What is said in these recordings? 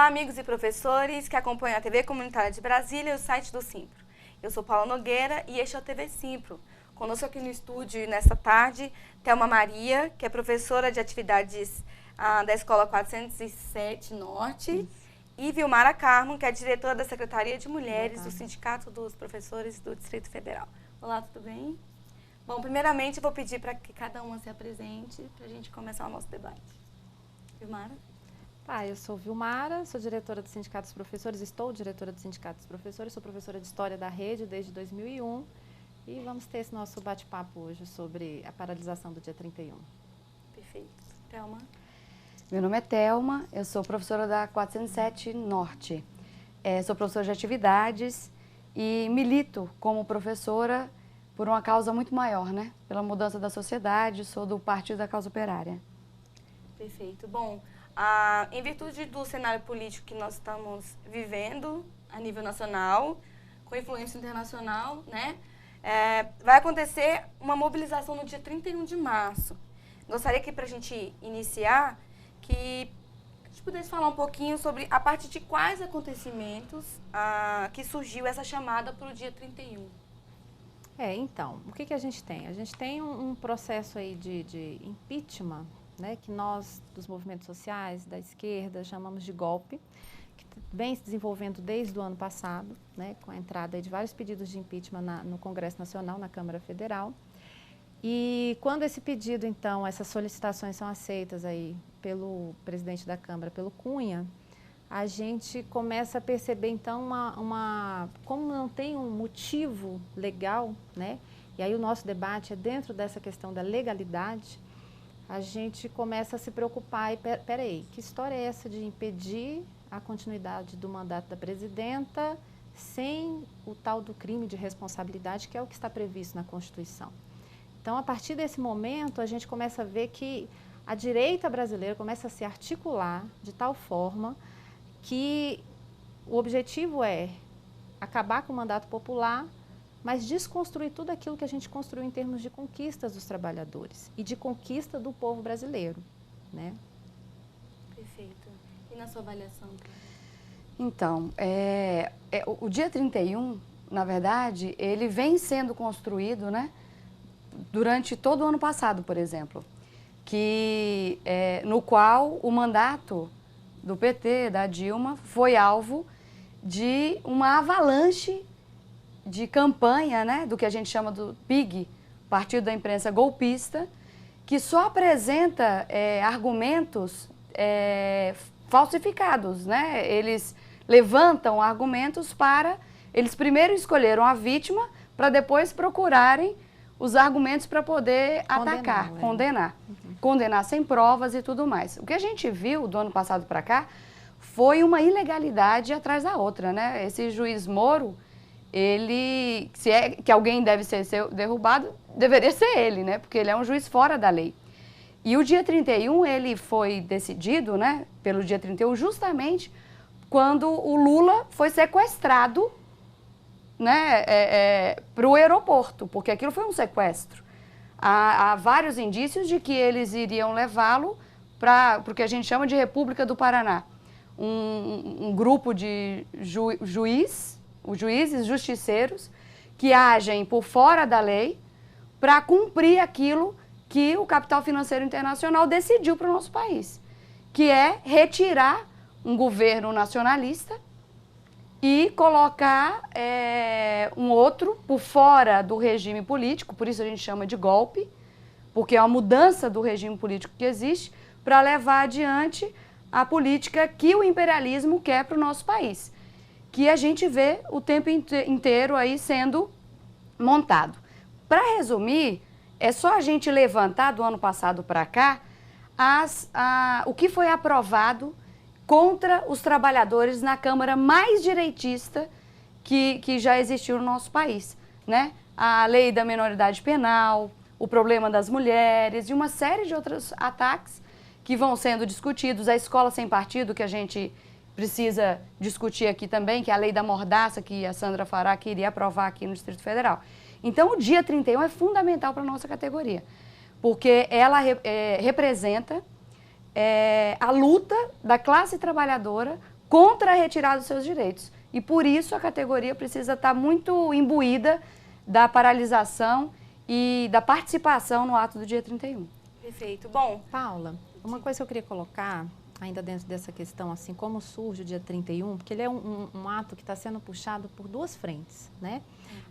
Olá, amigos e professores que acompanham a TV Comunitária de Brasília e o site do Simpro. Eu sou Paula Nogueira e este é o TV Simpro. Conosco aqui no estúdio, nesta tarde, Thelma Maria, que é professora de atividades da Escola 407 Norte, e Vilmara Carmo, que é diretora da Secretaria de Mulheres do Sindicato dos Professores do Distrito Federal. Olá, tudo bem? Bom, primeiramente, eu vou pedir para que cada uma se apresente para a gente começar o nosso debate. Vilmara? Eu sou Vilmara, sou diretora do Sindicato dos Professores, estou diretora do Sindicato dos Professores, sou professora de História da Rede desde 2001 e vamos ter esse nosso bate-papo hoje sobre a paralisação do dia 31. Perfeito. Thelma? Meu nome é Thelma, eu sou professora da 407 Norte. Sou professora de atividades e milito como professora por uma causa muito maior, né? Pela mudança da sociedade, sou do Partido da Causa Operária. Perfeito. Bom, em virtude do cenário político que nós estamos vivendo a nível nacional, com influência internacional, né? Vai acontecer uma mobilização no dia 31 de março. Gostaria que, para a gente iniciar, que a gente pudesse falar um pouquinho sobre a partir de quais acontecimentos que surgiu essa chamada para o dia 31. Então, o que a gente tem? A gente tem um processo aí de impeachment, né, que nós, dos movimentos sociais, da esquerda, chamamos de golpe, que vem se desenvolvendo desde o ano passado, né, com a entrada de vários pedidos de impeachment no Congresso Nacional, na Câmara Federal. E quando esse pedido, então, essas solicitações são aceitas aí pelo presidente da Câmara, pelo Cunha, a gente começa a perceber, então, como não tem um motivo legal, né, e aí o nosso debate é dentro dessa questão da legalidade, a gente começa a se preocupar, peraí, que história é essa de impedir a continuidade do mandato da presidenta sem o tal do crime de responsabilidade, que é o que está previsto na Constituição. Então, a partir desse momento, a gente começa a ver que a direita brasileira começa a se articular de tal forma que o objetivo é acabar com o mandato popular, mas desconstruir tudo aquilo que a gente construiu em termos de conquistas dos trabalhadores e de conquista do povo brasileiro, né? Perfeito. E na sua avaliação? Então, o dia 31, na verdade, ele vem sendo construído, né, durante todo o ano passado, por exemplo, no qual o mandato do PT, da Dilma, foi alvo de uma avalanche de campanha, né, do que a gente chama do PIG, Partido da Imprensa Golpista, que só apresenta argumentos falsificados, né? Eles levantam argumentos eles primeiro escolheram a vítima para depois procurarem os argumentos para poder atacar, condenar. Condenar sem provas e tudo mais. O que a gente viu do ano passado para cá foi uma ilegalidade atrás da outra, né? Esse juiz Moro, se é que alguém deve ser derrubado, deveria ser ele, né? Porque ele é um juiz fora da lei. E o dia 31, ele foi decidido, né, pelo dia 31, justamente quando o Lula foi sequestrado, né, para o aeroporto, porque aquilo foi um sequestro. Há vários indícios de que eles iriam levá-lo para o que a gente chama de República do Paraná. Um grupo de juízes justiceiros que agem por fora da lei para cumprir aquilo que o capital financeiro internacional decidiu para o nosso país, que é retirar um governo nacionalista e colocar um outro por fora do regime político, por isso a gente chama de golpe, porque é uma mudança do regime político que existe para levar adiante a política que o imperialismo quer para o nosso país, que a gente vê o tempo inteiro aí sendo montado. Para resumir, é só a gente levantar do ano passado para cá o que foi aprovado contra os trabalhadores na Câmara mais direitista que já existiu no nosso país, né? A lei da minoridade penal, o problema das mulheres e uma série de outros ataques que vão sendo discutidos, a escola sem partido, que a gente precisa discutir aqui também, que é a lei da mordaça, que a Sandra Fará queria aprovar aqui no Distrito Federal. Então, o dia 31 é fundamental para a nossa categoria, porque ela representa a luta da classe trabalhadora contra a retirada dos seus direitos. E por isso a categoria precisa estar muito imbuída da paralisação e da participação no ato do dia 31. Perfeito. Bom, Paula, uma coisa que eu queria colocar, ainda dentro dessa questão, assim, como surge o dia 31, porque ele é um ato que está sendo puxado por duas frentes, né?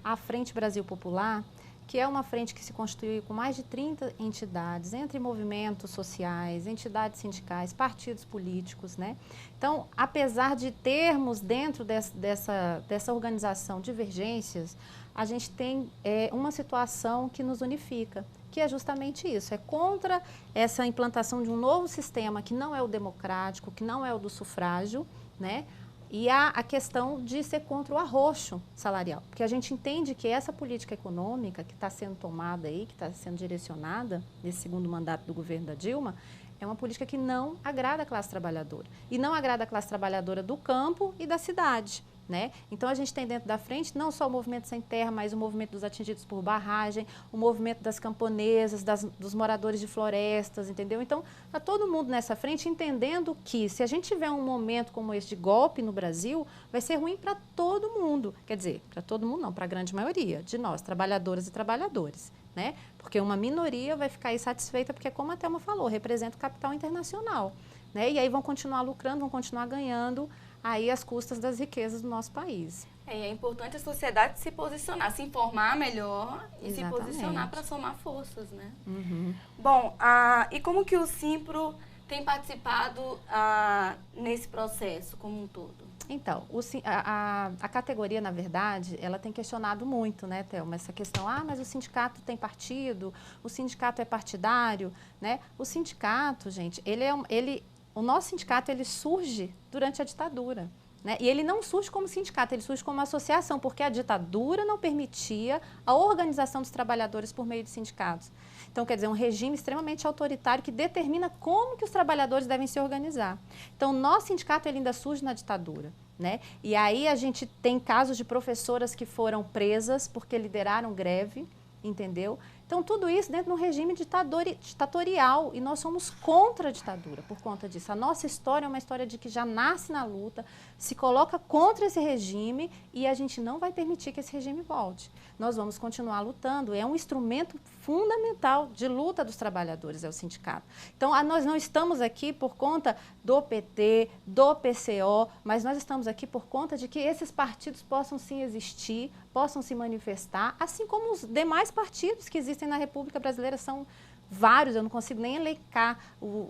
A Frente Brasil Popular, que é uma frente que se constitui com mais de 30 entidades, entre movimentos sociais, entidades sindicais, partidos políticos, né? Então, apesar de termos dentro dessa organização divergências, a gente tem uma situação que nos unifica, que é justamente isso, é contra essa implantação de um novo sistema que não é o democrático, que não é o do sufrágio, né? E a questão de ser contra o arroxo salarial, porque a gente entende que essa política econômica que está sendo tomada aí, que está sendo direcionada nesse segundo mandato do governo da Dilma, é uma política que não agrada a classe trabalhadora. E não agrada a classe trabalhadora do campo e da cidade, né? Então, a gente tem dentro da frente não só o movimento sem terra, mas o movimento dos atingidos por barragem, o movimento das camponesas, dos moradores de florestas, entendeu? Então, está todo mundo nessa frente entendendo que se a gente tiver um momento como esse de golpe no Brasil, vai ser ruim para todo mundo. Quer dizer, para todo mundo não, para a grande maioria de nós, trabalhadoras e trabalhadores, né? Porque uma minoria vai ficar insatisfeita porque, como a Thelma falou, representa o capital internacional, né? E aí vão continuar lucrando, vão continuar ganhando aí às custas das riquezas do nosso país. É importante a sociedade se posicionar, se informar melhor e Exatamente. se posicionar para somar forças, né? Uhum. Bom, e como que o Simpro tem participado nesse processo como um todo? Então, a categoria, na verdade, ela tem questionado muito, né, Thelma, essa questão, mas o sindicato tem partido, o sindicato é partidário, né? O sindicato, gente, o nosso sindicato, ele surge durante a ditadura, né? E ele não surge como sindicato, ele surge como associação, porque a ditadura não permitia a organização dos trabalhadores por meio de sindicatos. Então, quer dizer, um regime extremamente autoritário que determina como que os trabalhadores devem se organizar. Então, o nosso sindicato, ele ainda surge na ditadura, né? E aí a gente tem casos de professoras que foram presas porque lideraram greve, entendeu? Então, tudo isso dentro de um regime ditatorial, e nós somos contra a ditadura por conta disso. A nossa história é uma história de que já nasce na luta, se coloca contra esse regime e a gente não vai permitir que esse regime volte. Nós vamos continuar lutando, é um instrumento fundamental de luta dos trabalhadores, é o sindicato. Então, nós não estamos aqui por conta do PT, do PCO, mas nós estamos aqui por conta de que esses partidos possam sim existir, possam se manifestar, assim como os demais partidos que existem na República Brasileira, são vários, eu não consigo nem elencar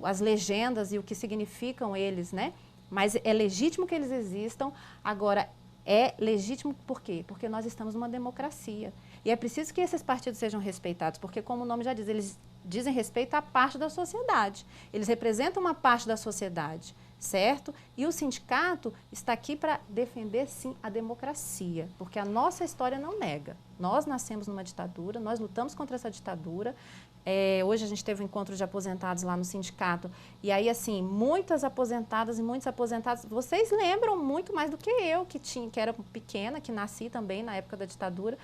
as legendas e o que significam eles, né? Mas é legítimo que eles existam. Agora, é legítimo por quê? Porque nós estamos numa democracia. E é preciso que esses partidos sejam respeitados, porque, como o nome já diz, eles dizem respeito à parte da sociedade. Eles representam uma parte da sociedade, certo? E o sindicato está aqui para defender, sim, a democracia, porque a nossa história não nega. Nós nascemos numa ditadura, nós lutamos contra essa ditadura. Hoje a gente teve um encontro de aposentados lá no sindicato, e aí, assim, muitas aposentadas e muitos aposentados, vocês lembram muito mais do que eu, que era pequena, que nasci também na época da ditadura,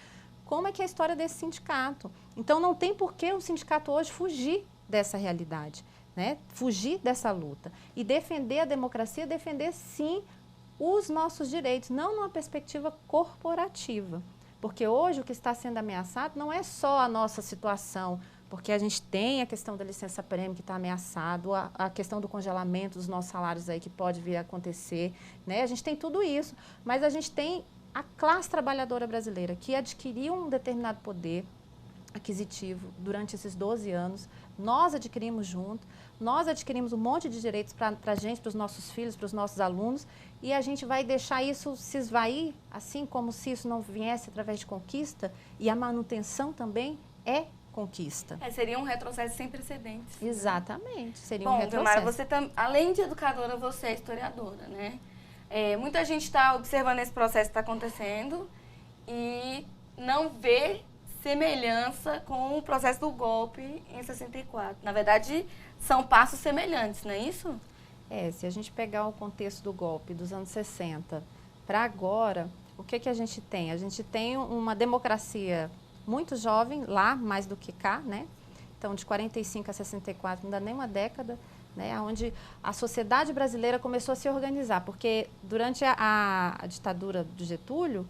como é que é a história desse sindicato. Então, não tem por que o sindicato hoje fugir dessa realidade, né? Fugir dessa luta e defender a democracia, defender, sim, os nossos direitos, não numa perspectiva corporativa. Porque hoje o que está sendo ameaçado não é só a nossa situação, porque a gente tem a questão da licença-prêmio que está ameaçado, a questão do congelamento dos nossos salários aí que pode vir a acontecer, né? A gente tem tudo isso, mas a gente tem a classe trabalhadora brasileira que adquiriu um determinado poder aquisitivo durante esses 12 anos, nós adquirimos junto, nós adquirimos um monte de direitos para a gente, para os nossos filhos, para os nossos alunos, e a gente vai deixar isso se esvair, assim como se isso não viesse através de conquista, e a manutenção também é conquista. Seria um retrocesso sem precedentes. Exatamente, seria um Bom, retrocesso. Tamara, você além de educadora, você é historiadora, né? Muita gente está observando esse processo que está acontecendo e não vê semelhança com o processo do golpe em 64. Na verdade, são passos semelhantes, não é isso? Se a gente pegar o contexto do golpe dos anos 60 para agora, o que a gente tem? A gente tem uma democracia muito jovem, lá mais do que cá, né? Então, de 45 a 64, não dá nem uma década, né, onde a sociedade brasileira começou a se organizar, porque durante a ditadura do Getúlio,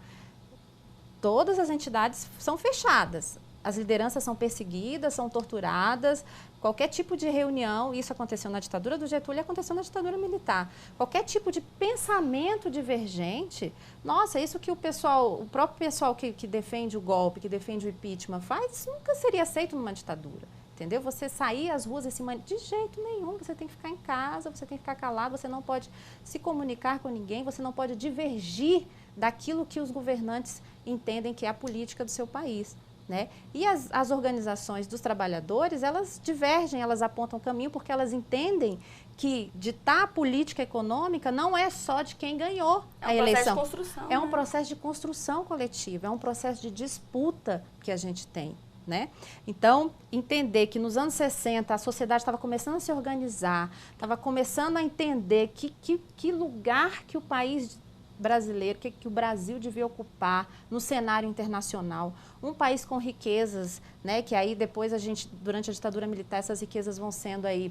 todas as entidades são fechadas, as lideranças são perseguidas, são torturadas, qualquer tipo de reunião, isso aconteceu na ditadura do Getúlio e aconteceu na ditadura militar, qualquer tipo de pensamento divergente, nossa, isso que o próprio pessoal que defende o golpe, que defende o impeachment faz, isso nunca seria aceito numa ditadura. Entendeu? Você sair às ruas de jeito nenhum, você tem que ficar em casa, você tem que ficar calado, você não pode se comunicar com ninguém, você não pode divergir daquilo que os governantes entendem que é a política do seu país, né? E as organizações dos trabalhadores, elas divergem, elas apontam caminho porque elas entendem que ditar a política econômica não é só de quem ganhou a eleição. É um processo de construção. É um processo de construção coletiva, é um processo de disputa que a gente tem. Né? Então, entender que nos anos 60 a sociedade estava começando a se organizar, estava começando a entender que lugar que o país brasileiro, que o Brasil devia ocupar no cenário internacional, um país com riquezas, né? Que aí depois durante a ditadura militar, essas riquezas vão sendo aí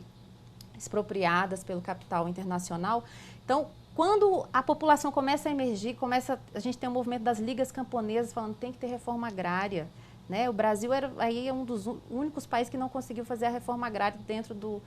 expropriadas pelo capital internacional. Então, quando a população começa a emergir, a gente tem o movimento das ligas camponesas falando que tem que ter reforma agrária. Né? O Brasil era um dos únicos países que não conseguiu fazer a reforma agrária dentro do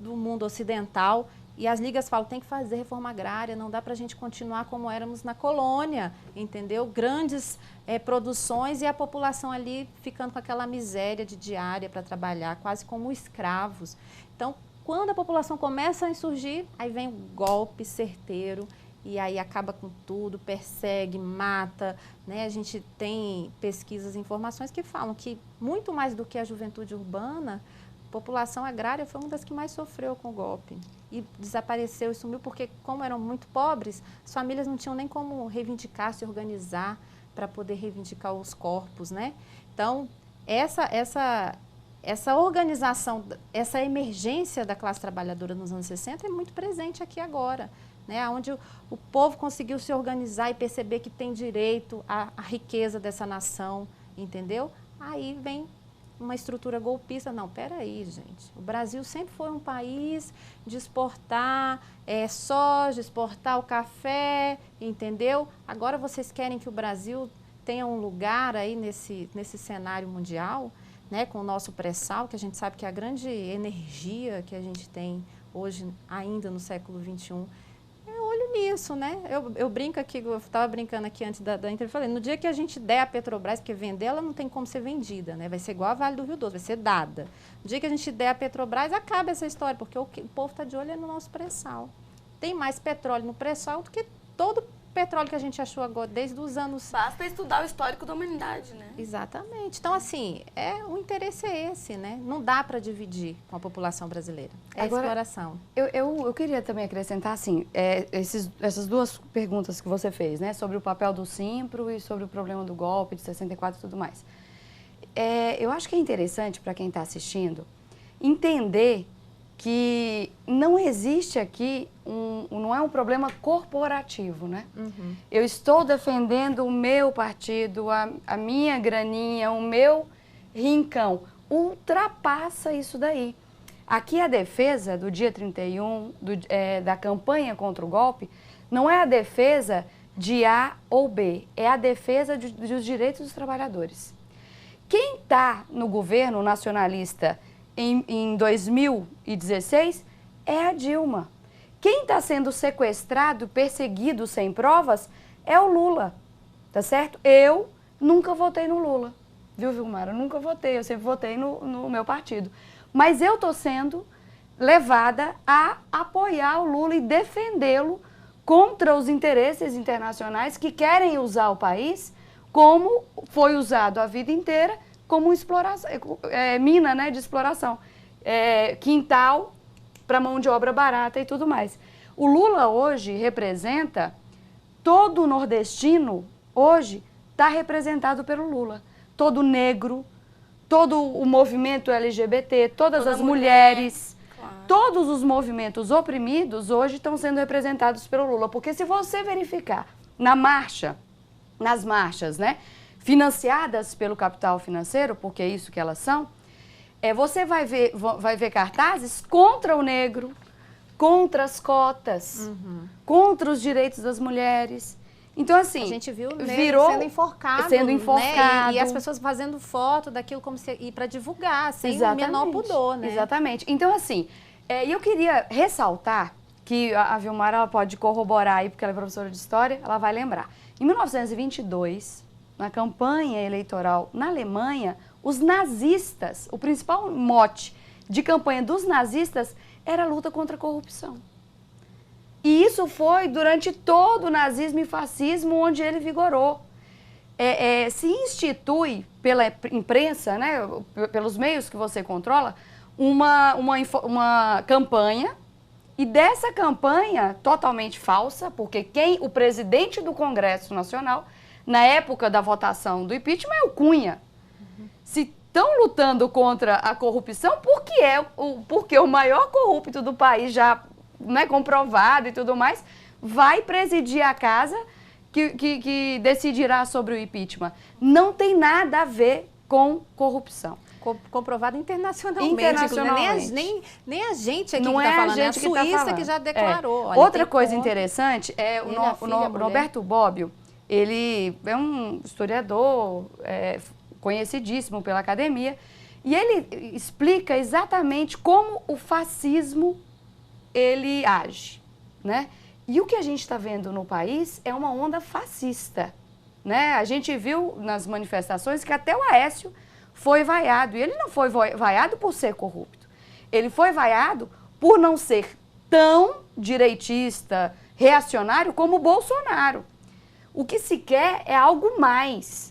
mundo ocidental. E as ligas falam, tem que fazer reforma agrária, não dá para a gente continuar como éramos na colônia, entendeu? Grandes produções e a população ali ficando com aquela miséria de diária para trabalhar, quase como escravos. Então, quando a população começa a insurgir, aí vem o golpe certeiro, e aí acaba com tudo, persegue, mata, né? A gente tem pesquisas e informações que falam que muito mais do que a juventude urbana, a população agrária foi uma das que mais sofreu com o golpe. E desapareceu e sumiu porque, como eram muito pobres, as famílias não tinham nem como reivindicar, se organizar para poder reivindicar os corpos, né? Então, essa organização, essa emergência da classe trabalhadora nos anos 60 é muito presente aqui agora. Né, onde o povo conseguiu se organizar e perceber que tem direito à riqueza dessa nação, entendeu? Aí vem uma estrutura golpista. Não, peraí, gente. O Brasil sempre foi um país de exportar soja, exportar o café, entendeu? Agora vocês querem que o Brasil tenha um lugar aí nesse cenário mundial, né, com o nosso pré-sal, que a gente sabe que é a grande energia que a gente tem hoje, ainda no século XXI, nisso, né? Eu brinco aqui, eu estava brincando aqui antes da entrevista, falei, no dia que a gente der a Petrobras, porque vender ela não tem como ser vendida, né? Vai ser igual a Vale do Rio Doce, vai ser dada. No dia que a gente der a Petrobras, acaba essa história, porque o povo está de olho no nosso pré-sal. Tem mais petróleo no pré-sal do que todo petróleo que a gente achou agora, desde os anos... Basta estudar o histórico da humanidade, né? Exatamente. Então, assim, o interesse é esse, né? Não dá para dividir com a população brasileira. É agora, a exploração. Eu queria também acrescentar, assim, essas duas perguntas que você fez, né? Sobre o papel do Simpro e sobre o problema do golpe de 64 e tudo mais. Eu acho que é interessante para quem está assistindo entender que não existe aqui, não é um problema corporativo, né? Uhum. Eu estou defendendo o meu partido, a minha graninha, o meu rincão. Ultrapassa isso daí. Aqui a defesa do dia 31, da campanha contra o golpe, não é a defesa de A ou B, é a defesa dos direitos dos trabalhadores. Quem está no governo nacionalista em 2016 é a Dilma. Quem está sendo sequestrado, perseguido sem provas é o Lula, tá certo? Eu nunca votei no Lula, viu, Vilmar? Eu nunca votei, eu sempre votei no meu partido. Mas eu estou sendo levada a apoiar o Lula e defendê-lo contra os interesses internacionais que querem usar o país como foi usado a vida inteira, como exploração, mina, né, de exploração, quintal para mão de obra barata e tudo mais. O Lula hoje representa, todo nordestino hoje está representado pelo Lula. Todo negro, todo o movimento LGBT, todas as mulheres, claro. Todos os movimentos oprimidos hoje estão sendo representados pelo Lula. Porque se você verificar nas marchas, né, financiadas pelo capital financeiro, porque é isso que elas são, você vai ver cartazes contra o negro, contra as cotas, contra os direitos das mulheres. Então, assim, a gente viu virou sendo enforcado. Né? E as pessoas fazendo foto daquilo como se ir para divulgar, sem o menor pudor, né? Exatamente. Então, assim, eu queria ressaltar que a Vilmara ela pode corroborar aí, porque ela é professora de história, ela vai lembrar. Em 1922, na campanha eleitoral na Alemanha, os nazistas, o principal mote de campanha dos nazistas era a luta contra a corrupção. E isso foi durante todo o nazismo e fascismo onde ele vigorou. Se institui pela imprensa, né, pelos meios que você controla, uma campanha, e dessa campanha totalmente falsa, porque o presidente do Congresso Nacional, na época da votação do impeachment, é o Cunha. Se estão lutando contra a corrupção, porque o maior corrupto do país já, né, comprovado e tudo mais, vai presidir a casa que decidirá sobre o impeachment. Não tem nada a ver com corrupção. Comprovado internacionalmente. Nem a gente aqui que está falando, é a Suíça que já declarou. Olha, outra coisa interessante é o Norberto Bobbio. Ele é um historiador conhecidíssimo pela academia, e ele explica exatamente como o fascismo ele age, né? E o que a gente está vendo no país é uma onda fascista, né? A gente viu nas manifestações que até o Aécio foi vaiado, e ele não foi vaiado por ser corrupto, ele foi vaiado por não ser tão direitista, reacionário como o Bolsonaro. O que se quer é algo mais.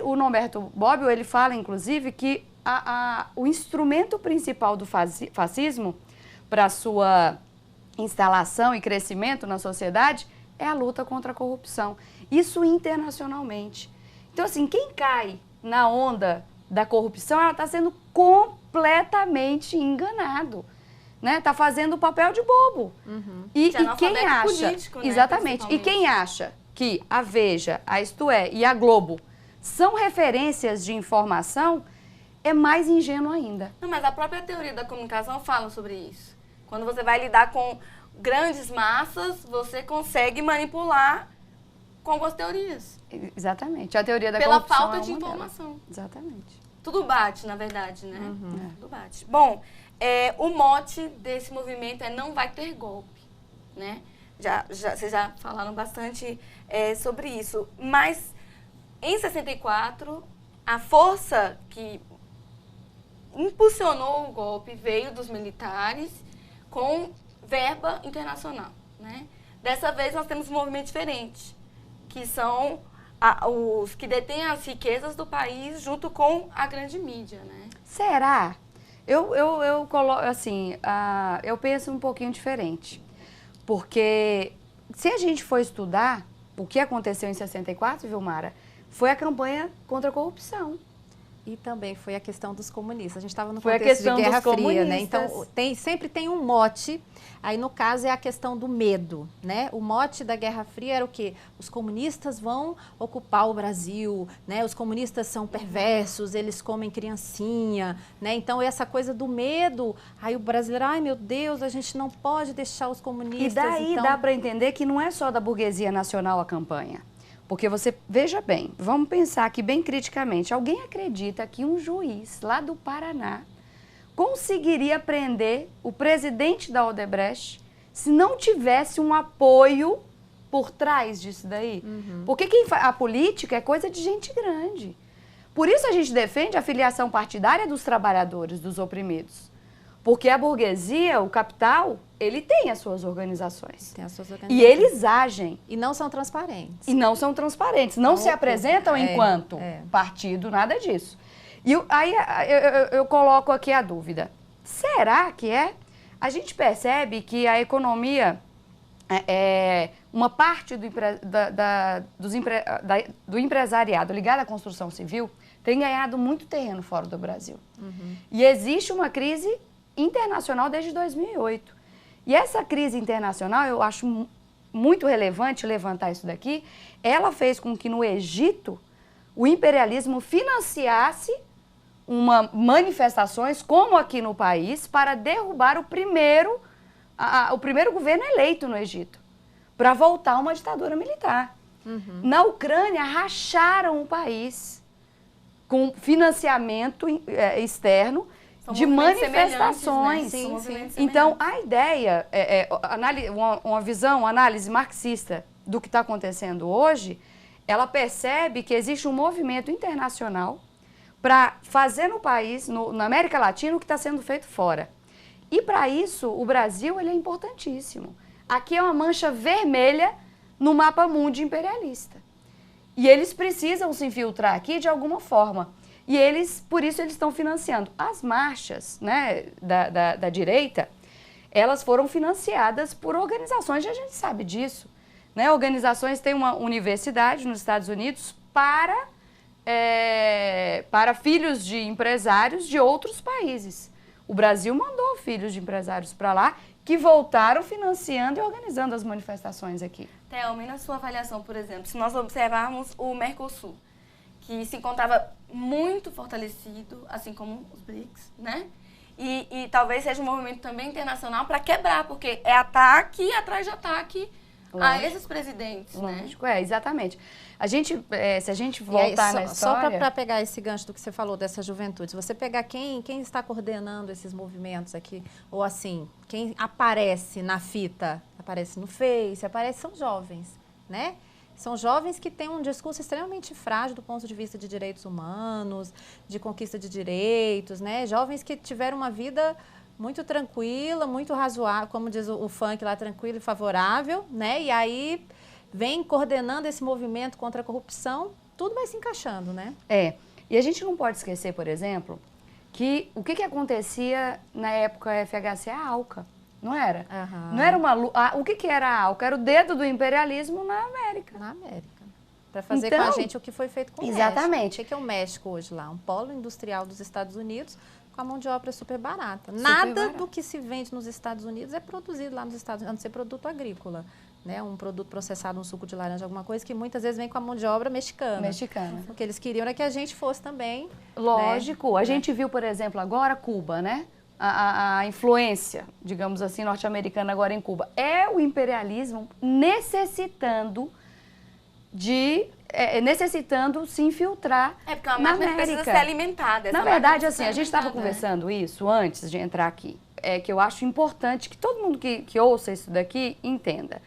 O Norberto Bobbio, ele fala, inclusive, que o instrumento principal do fascismo para sua instalação e crescimento na sociedade é a luta contra a corrupção. Isso internacionalmente. Então, assim, quem cai na onda da corrupção, ela está sendo completamente enganado. Né? Tá fazendo o papel de bobo. E quem acha... Político, né? Exatamente. E quem acha que a Veja, a Isto É e a Globo são referências de informação, é mais ingênuo ainda. Não, mas a própria teoria da comunicação fala sobre isso. Quando você vai lidar com grandes massas, você consegue manipular com algumas teorias. Exatamente. A teoria da pela corrupção falta de informação. Delas. Exatamente. Tudo bate, na verdade, né? Tudo bate. Bom, o mote desse movimento é não vai ter golpe, né? Vocês já falaram bastante sobre isso. Mas, em 64, a força que impulsionou o golpe veio dos militares com verba internacional, né? Dessa vez, nós temos um movimento diferente, que são os que detêm as riquezas do país junto com a grande mídia, né? Será? Eu coloco assim, eu penso um pouquinho diferente. Porque se a gente for estudar o que aconteceu em 64, Vilmara, foi a campanha contra a corrupção. E também foi a questão dos comunistas. A gente estava no contexto de Guerra Fria, né? Então, sempre tem um mote. Aí, no caso, é a questão do medo, né? O mote da Guerra Fria era o quê? Os comunistas vão ocupar o Brasil, né? Os comunistas são perversos, eles comem criancinha, né? Então, essa coisa do medo. Aí o brasileiro, ai, meu Deus, a gente não pode deixar os comunistas... E daí dá para entender que não é só da burguesia nacional a campanha. Porque você, veja bem, vamos pensar aqui bem criticamente, alguém acredita que um juiz lá do Paraná conseguiria prender o presidente da Odebrecht se não tivesse um apoio por trás disso daí? Porque a política é coisa de gente grande. Por isso a gente defende a filiação partidária dos trabalhadores, dos oprimidos. Porque a burguesia, o capital, ele tem as suas organizações. Tem as suas organizações. E eles agem. E não são transparentes. Não se apresentam enquanto partido, nada disso. E aí eu coloco aqui a dúvida. Será que é? A gente percebe que a economia, uma parte do empresariado ligado à construção civil tem ganhado muito terreno fora do Brasil. E existe uma crise internacional desde 2008. E essa crise internacional, eu acho muito relevante levantar isso daqui, ela fez com que no Egito o imperialismo financiasse manifestações, como aqui no país, para derrubar o primeiro governo eleito no Egito, para voltar a uma ditadura militar. Na Ucrânia, racharam o país com financiamento externo de manifestações. Né? Sim. Então, a ideia, uma análise marxista do que está acontecendo hoje, ela percebe que existe um movimento internacional para fazer no país, na América Latina, o que está sendo feito fora. E para isso, o Brasil ele é importantíssimo. Aqui é uma mancha vermelha no mapa mundi imperialista. E eles precisam se infiltrar aqui de alguma forma. E por isso eles estão financiando. As marchas, né, da direita, elas foram financiadas por organizações, a gente sabe disso. Né? Organizações têm uma universidade nos Estados Unidos para filhos de empresários de outros países. O Brasil mandou filhos de empresários para lá, que voltaram financiando e organizando as manifestações aqui. Thelma, e na sua avaliação, por exemplo, se nós observarmos o Mercosul, que se encontrava muito fortalecido, assim como os BRICS, né? E talvez seja um movimento também internacional para quebrar, porque é ataque atrás de ataque a esses presidentes, Lógico, né? Exatamente. Se a gente aí, voltar na história... Só para pegar esse gancho do que você falou dessa juventude, se você pegar quem está coordenando esses movimentos aqui, ou assim, quem aparece na fita, aparece no Face, são jovens, né? São jovens que têm um discurso extremamente frágil do ponto de vista de direitos humanos, de conquista de direitos, né? Jovens que tiveram uma vida muito tranquila, muito razoável, como diz o funk lá, tranquilo e favorável, né? E aí vem coordenando esse movimento contra a corrupção, tudo vai se encaixando, né? E a gente não pode esquecer, por exemplo, que o que acontecia na época FHC, a ALCA, não era? Não era o que era a ALCA? Era o dedo do imperialismo na América. Na América. Para fazer com a gente o que foi feito com o México. Exatamente. O que é o México hoje lá? Um polo industrial dos Estados Unidos, com a mão de obra super barata. Nada do que se vende nos Estados Unidos é produzido lá nos Estados Unidos, a não ser produto agrícola. Né? Um produto processado, um suco de laranja, alguma coisa, que muitas vezes vem com a mão de obra mexicana. O que eles queriam era que a gente fosse também. Lógico. Né? A gente viu, por exemplo, agora Cuba, né? A influência, digamos assim, norte-americana agora em Cuba. É o imperialismo necessitando se infiltrar porque uma na máquina América. precisa ser alimentada. Na verdade, assim, a gente estava conversando isso antes de entrar aqui, que eu acho importante que todo mundo que ouça isso daqui entenda.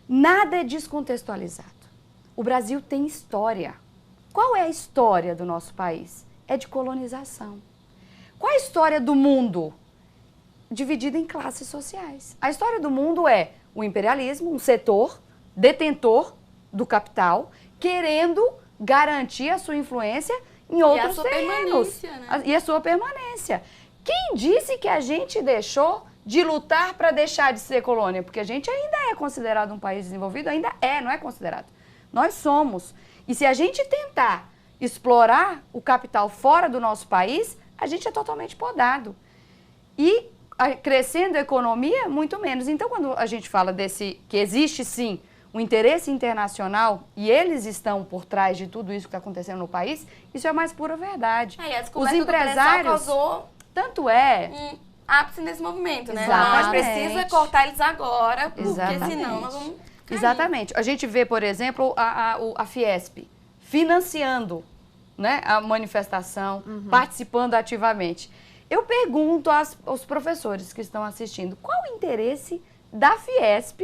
Nada é descontextualizado. O Brasil tem história. Qual é a história do nosso país? É de colonização. Qual é a história do mundo? Dividida em classes sociais. A história do mundo é o imperialismo, um setor detentor do capital, querendo garantir a sua influência em outros terrenos. Né? E a sua permanência. Quem disse que a gente deixou de lutar para deixar de ser colônia? Porque a gente ainda é considerado um país desenvolvido, não é considerado. Nós somos. E se a gente tentar explorar o capital fora do nosso país, a gente é totalmente podado. E crescendo a economia, muito menos. Então, quando a gente fala que existe sim um interesse internacional e eles estão por trás de tudo isso que está acontecendo no país, isso é a mais pura verdade. Os empresários causou tanto é um ápice nesse movimento, né? Exatamente. Nós precisa cortar eles agora, porque senão nós vamos cair. Exatamente. A gente vê, por exemplo, a Fiesp financiando, né, a manifestação, participando ativamente. Eu pergunto aos professores que estão assistindo, qual o interesse da Fiesp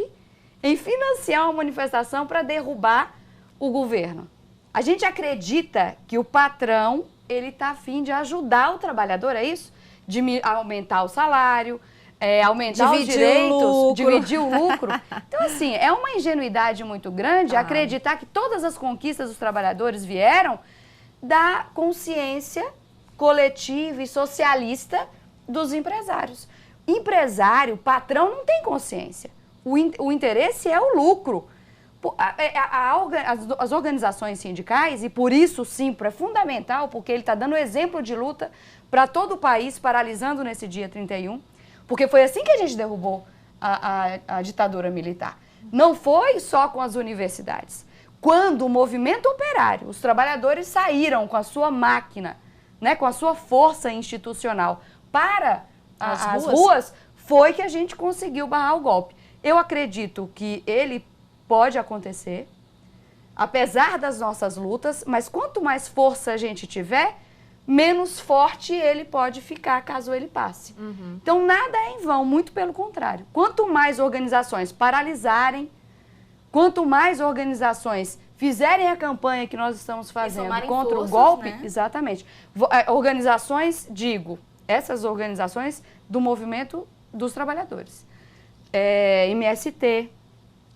em financiar uma manifestação para derrubar o governo? A gente acredita que o patrão, ele está a fim de ajudar o trabalhador, é isso? De aumentar o salário, aumentar os direitos, dividir o lucro. Então, assim, é uma ingenuidade muito grande acreditar que todas as conquistas dos trabalhadores vieram da consciência coletiva e socialista dos empresários. Empresário, patrão, não tem consciência. O interesse é o lucro. As organizações sindicais, e por isso o Simpro é fundamental, porque ele está dando exemplo de luta para todo o país, paralisando nesse dia 31, porque foi assim que a gente derrubou a ditadura militar. Não foi só com as universidades. Quando o movimento operário, os trabalhadores saíram com a sua máquina né, com a sua força institucional para As as ruas, foi que a gente conseguiu barrar o golpe. Eu acredito que ele pode acontecer, apesar das nossas lutas, mas quanto mais força a gente tiver, menos forte ele pode ficar caso ele passe. Então, nada é em vão, muito pelo contrário. Quanto mais organizações paralisarem, quanto mais organizações fizerem a campanha que nós estamos fazendo contra o golpe, né? Exatamente. Organizações, digo, essas organizações do movimento dos trabalhadores. MST,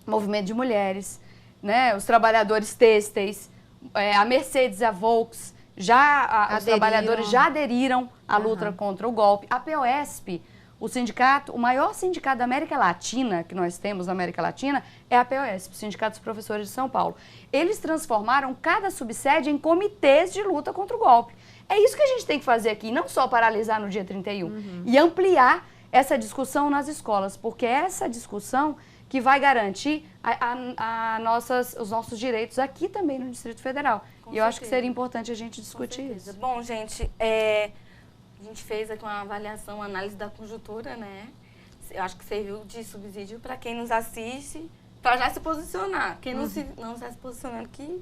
Movimento de Mulheres, né, os trabalhadores têxteis, a Mercedes, a Volks, os trabalhadores já aderiram à luta contra o golpe. A POSP, o sindicato, o maior sindicato da América Latina, que nós temos na América Latina, é a POSP, o Sindicato dos Professores de São Paulo. Eles transformaram cada subsede em comitês de luta contra o golpe. É isso que a gente tem que fazer aqui, não só paralisar no dia 31, e ampliar essa discussão nas escolas, porque é essa discussão que vai garantir os nossos direitos aqui também no Distrito Federal. E eu acho que seria importante a gente discutir isso. Bom, gente, a gente fez aqui uma avaliação, uma análise da conjuntura, né? Eu acho que serviu de subsídio para quem nos assiste, para já se posicionar. Quem não está se posicionando, que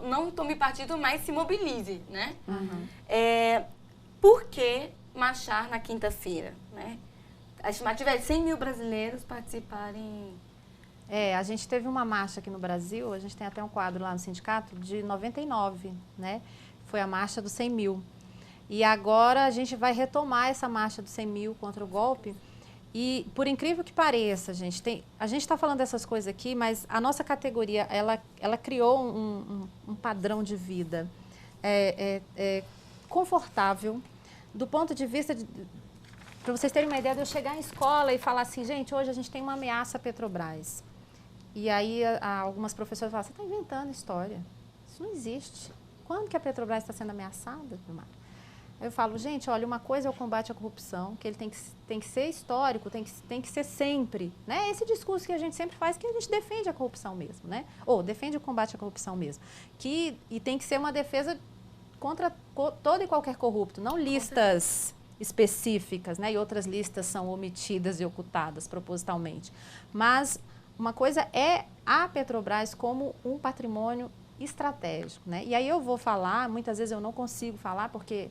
não tome partido, mas se mobilize, né? Por que marchar na quinta-feira, né? A estimativa é 100 mil brasileiros participarem. A gente teve uma marcha aqui no Brasil, a gente tem até um quadro lá no sindicato, de 99, né? Foi a marcha dos 100 mil. E agora a gente vai retomar essa marcha dos 100 mil contra o golpe. E, por incrível que pareça, a gente está falando dessas coisas aqui, mas a nossa categoria, ela criou um padrão de vida confortável, do ponto de vista para vocês terem uma ideia de eu chegar em escola e falar assim, gente, hoje a gente tem uma ameaça à Petrobras. E aí algumas professoras falam, você está inventando história. Isso não existe. Quando que a Petrobras está sendo ameaçada, Mário? Eu falo, gente, olha, uma coisa é o combate à corrupção, que ele tem que ser histórico, tem que ser sempre, né? Esse discurso que a gente sempre faz, que a gente defende a corrupção mesmo, né? Ou defende o combate à corrupção mesmo. E tem que ser uma defesa contra todo e qualquer corrupto, não listas específicas, né? E outras listas são omitidas e ocultadas propositalmente. Mas uma coisa é a Petrobras como um patrimônio estratégico, né? E aí eu vou falar, muitas vezes eu não consigo falar porque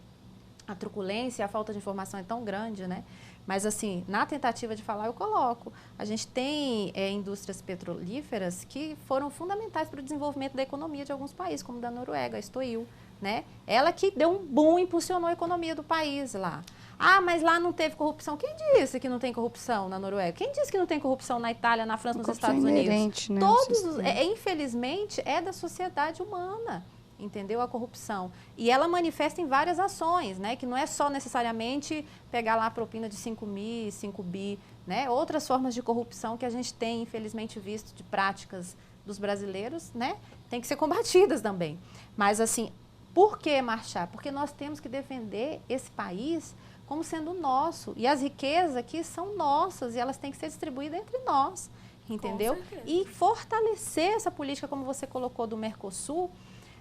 a truculência e a falta de informação é tão grande, né? Mas assim, na tentativa de falar eu coloco. A gente tem indústrias petrolíferas que foram fundamentais para o desenvolvimento da economia de alguns países, como da Noruega, a Statoil, né? Ela que deu um boom, impulsionou a economia do país lá. Ah, mas lá não teve corrupção. Quem disse que não tem corrupção na Noruega? Quem disse que não tem corrupção na Itália, na França, nos Estados Unidos? Né? Todos, infelizmente, é da sociedade humana, entendeu? A corrupção. E ela manifesta em várias ações, né? Que não é só necessariamente pegar lá a propina de 5 bi, né? Outras formas de corrupção que a gente tem, infelizmente, visto de práticas dos brasileiros, né? Tem que ser combatidas também. Mas, assim, por que marchar? Porque nós temos que defender esse país como sendo nosso. E as riquezas aqui são nossas e elas têm que ser distribuídas entre nós, entendeu? E fortalecer essa política, como você colocou, do Mercosul,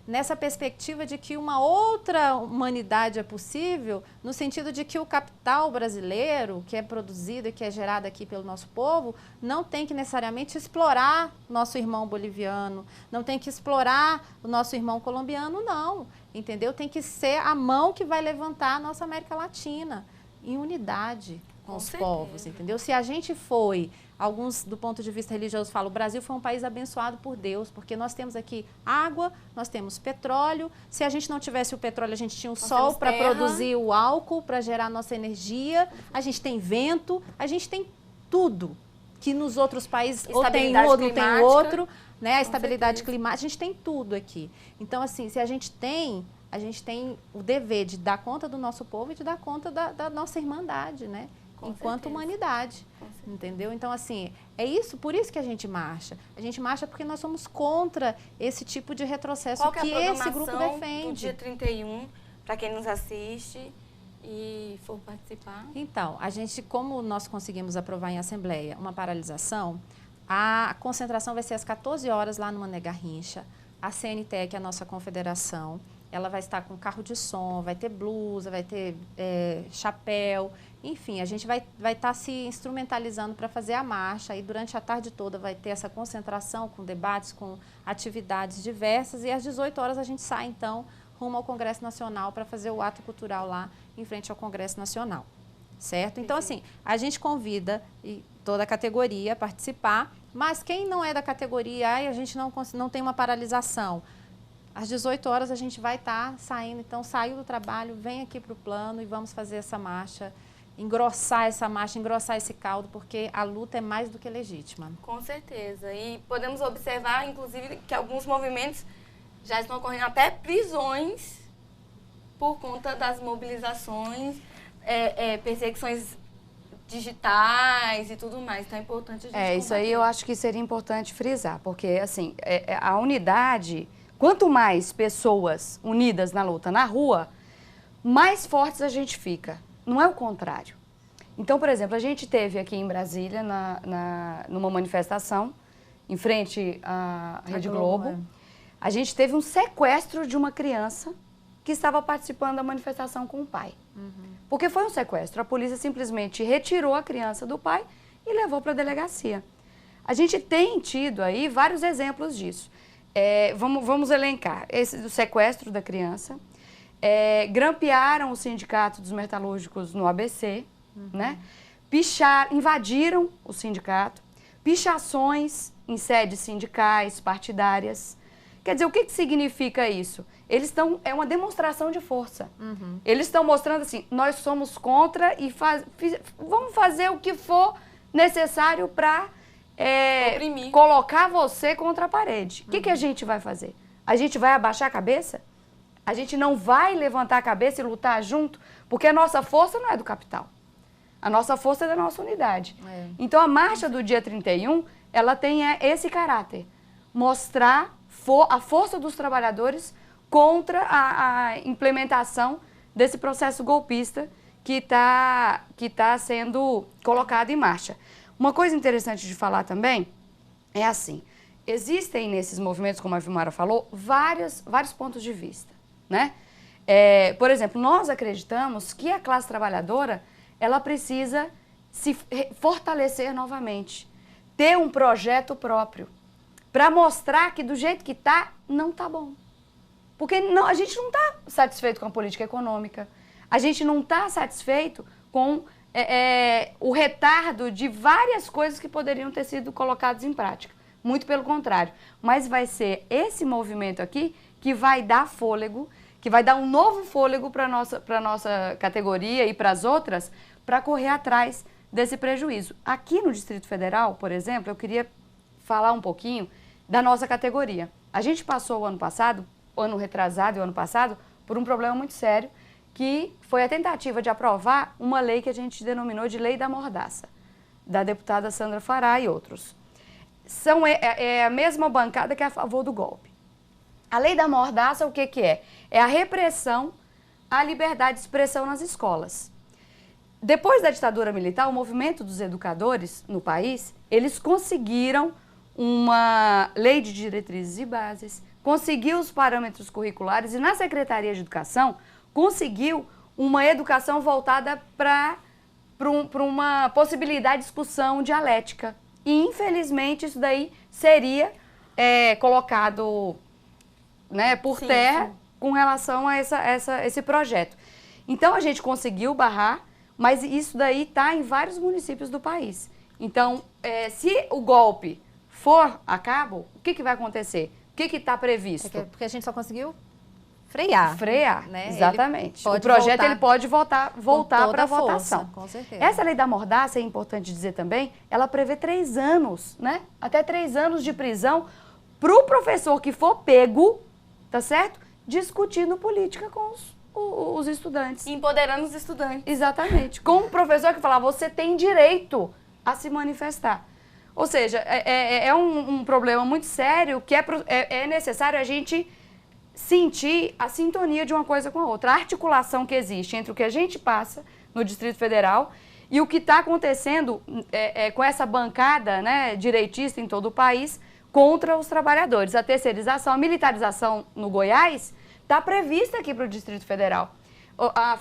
nessa perspectiva de que uma outra humanidade é possível, no sentido de que o capital brasileiro, que é produzido e que é gerado aqui pelo nosso povo, não tem que necessariamente explorar nosso irmão boliviano, não tem que explorar o nosso irmão colombiano, não, entendeu? Tem que ser a mão que vai levantar a nossa América Latina em unidade com os povos, entendeu? Se a gente foi, alguns do ponto de vista religioso falam, o Brasil foi um país abençoado por Deus, porque nós temos aqui água, nós temos petróleo, se a gente não tivesse o petróleo, a gente tinha o sol para produzir o álcool, para gerar nossa energia, a gente tem vento, a gente tem tudo, que nos outros países ou tem um ou não tem outro, né? A estabilidade climática, a gente tem tudo aqui. Então, assim, se a gente tem o dever de dar conta do nosso povo e de dar conta da nossa irmandade, né? Enquanto humanidade, entendeu? Então, assim, é isso, por isso que a gente marcha. A gente marcha porque nós somos contra esse tipo de retrocesso que esse grupo defende. Do dia 31, para quem nos assiste e for participar? Então, a gente, como nós conseguimos aprovar em Assembleia uma paralisação, a concentração vai ser às 14 horas lá no Mané Garrincha. A CNTE, que é a nossa confederação, ela vai estar com carro de som, vai ter blusa, vai ter chapéu, enfim, a gente vai estar se instrumentalizando para fazer a marcha, e durante a tarde toda vai ter essa concentração com debates, com atividades diversas, e às 18 horas a gente sai, então, rumo ao Congresso Nacional para fazer o ato cultural lá em frente ao Congresso Nacional, certo? Então, assim, a gente convida toda a categoria a participar, mas quem não é da categoria, a gente não tem uma paralisação, às 18 horas a gente vai estar saindo, então saiu do trabalho, vem aqui para o plano e vamos fazer essa marcha, engrossar essa marcha, engrossar esse caldo, porque a luta é mais do que legítima. Com certeza. E podemos observar, inclusive, que alguns movimentos já estão ocorrendo até prisões por conta das mobilizações, perseguições digitais e tudo mais. Então é importante a gente combater. Isso aí eu acho que seria importante frisar, porque, assim, a unidade... Quanto mais pessoas unidas na luta na rua, mais fortes a gente fica. Não é o contrário. Então, por exemplo, a gente teve aqui em Brasília, numa manifestação, em frente à Rede Globo, a gente teve um sequestro de uma criança que estava participando da manifestação com o pai. Porque foi um sequestro. A polícia simplesmente retirou a criança do pai e levou para a delegacia. A gente tem tido aí vários exemplos disso. Vamos elencar. Esse do sequestro da criança. Grampearam o sindicato dos metalúrgicos no ABC, né? Invadiram o sindicato, pichações em sedes sindicais, partidárias. Quer dizer, o que significa isso? É uma demonstração de força. Eles estão mostrando assim, nós somos contra e vamos fazer o que for necessário para colocar você contra a parede. O que a gente vai fazer? A gente vai abaixar a cabeça? A gente não vai levantar a cabeça e lutar junto? Porque a nossa força não é do capital. A nossa força é da nossa unidade. Então, a marcha do dia 31, ela tem esse caráter. Mostrar a força dos trabalhadores contra a implementação desse processo golpista que tá sendo colocado em marcha. Uma coisa interessante de falar também é assim, existem nesses movimentos, como a Vilmara falou, vários pontos de vista, né? Por exemplo, nós acreditamos que a classe trabalhadora, ela precisa se fortalecer novamente, ter um projeto próprio, para mostrar que do jeito que está, não está bom. Porque a gente não está satisfeito com a política econômica, a gente não está satisfeito com o retardo de várias coisas que poderiam ter sido colocadas em prática. Muito pelo contrário. Mas vai ser esse movimento aqui que vai dar fôlego, que vai dar um novo fôlego para a nossa categoria e para as outras, para correr atrás desse prejuízo. Aqui no Distrito Federal, por exemplo, eu queria falar um pouquinho da nossa categoria. A gente passou o ano passado, ano retrasado e o ano passado, por um problema muito sério, que foi a tentativa de aprovar uma lei que a gente denominou de Lei da Mordaça, da deputada Sandra Fará e outros. É a mesma bancada que é a favor do golpe. A Lei da Mordaça, o que é? É a repressão à liberdade de expressão nas escolas. Depois da ditadura militar, o movimento dos educadores no país, eles conseguiram uma lei de diretrizes e bases, conseguiu os parâmetros curriculares e na Secretaria de Educação conseguiu uma educação voltada para uma possibilidade de discussão dialética. E, infelizmente, isso daí seria colocado, né, por terra com relação a esse projeto. Então, a gente conseguiu barrar, mas isso daí está em vários municípios do país. Então, se o golpe for a cabo, o que vai acontecer? O que está previsto? Porque a gente só conseguiu frear. Frear, né? Exatamente. O projeto ele pode voltar para a votação. Com certeza. Essa lei da mordaça, é importante dizer também, ela prevê 3 anos, né? Até 3 anos de prisão para o professor que for pego, tá certo? Discutindo política com os estudantes. Empoderando os estudantes. Exatamente. Com o professor que falar, você tem direito a se manifestar. Ou seja, é um problema muito sério que é necessário a gente sentir a sintonia de uma coisa com a outra, a articulação que existe entre o que a gente passa no Distrito Federal e o que está acontecendo com essa bancada, né, direitista em todo o país contra os trabalhadores. A terceirização, a militarização no Goiás está prevista aqui para o Distrito Federal. A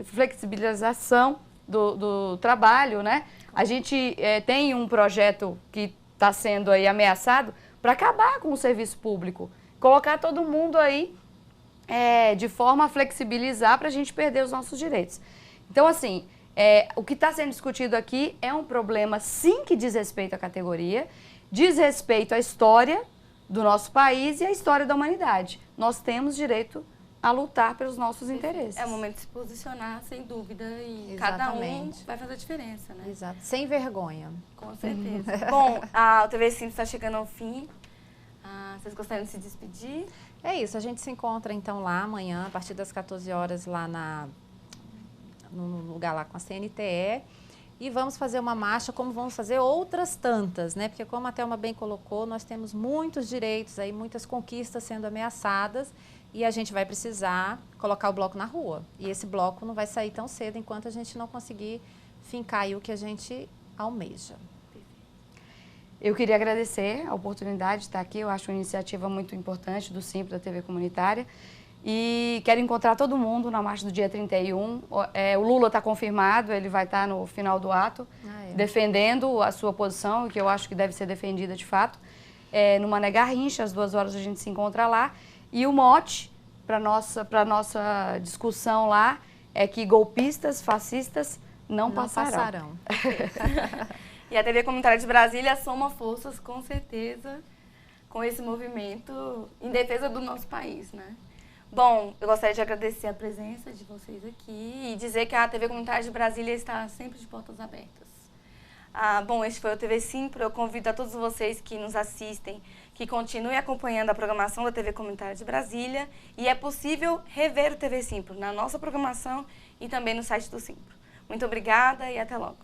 flexibilização do trabalho, né? A gente tem um projeto que está sendo aí ameaçado para acabar com o serviço público, colocar todo mundo aí de forma a flexibilizar para a gente perder os nossos direitos. Então, assim, o que está sendo discutido aqui é um problema, sim, que diz respeito à categoria, diz respeito à história do nosso país e à história da humanidade. Nós temos direito a lutar pelos nossos interesses. É o momento de se posicionar, sem dúvida, e Exatamente. cada um vai fazer a diferença, né? Exato. Sem vergonha. Com certeza. Bom, a TV Simples está chegando ao fim. Vocês gostariam de se despedir? É isso, a gente se encontra então lá amanhã, a partir das 14 horas, lá no lugar lá com a CNTE. E vamos fazer uma marcha, como vamos fazer outras tantas, né? Porque como a Thelma bem colocou, nós temos muitos direitos aí, muitas conquistas sendo ameaçadas. E a gente vai precisar colocar o bloco na rua. E esse bloco não vai sair tão cedo enquanto a gente não conseguir fincar aí o que a gente almeja. Eu queria agradecer a oportunidade de estar aqui. Eu acho uma iniciativa muito importante do Simples, da TV Comunitária. E quero encontrar todo mundo na marcha do dia 31. O Lula está confirmado, ele vai estar no final do ato, defendendo a sua posição, que eu acho que deve ser defendida de fato. No Mané Garrincha, às 2 horas a gente se encontra lá. E o mote para nossa discussão lá é que golpistas, fascistas não passarão. E a TV Comunitária de Brasília soma forças, com certeza, com esse movimento em defesa do nosso país, né? Bom, eu gostaria de agradecer a presença de vocês aqui e dizer que a TV Comunitária de Brasília está sempre de portas abertas. Bom, este foi o TV Simpro. Eu convido a todos vocês que nos assistem que continuem acompanhando a programação da TV Comunitária de Brasília, e é possível rever o TV Simpro na nossa programação e também no site do Simpro. Muito obrigada e até logo.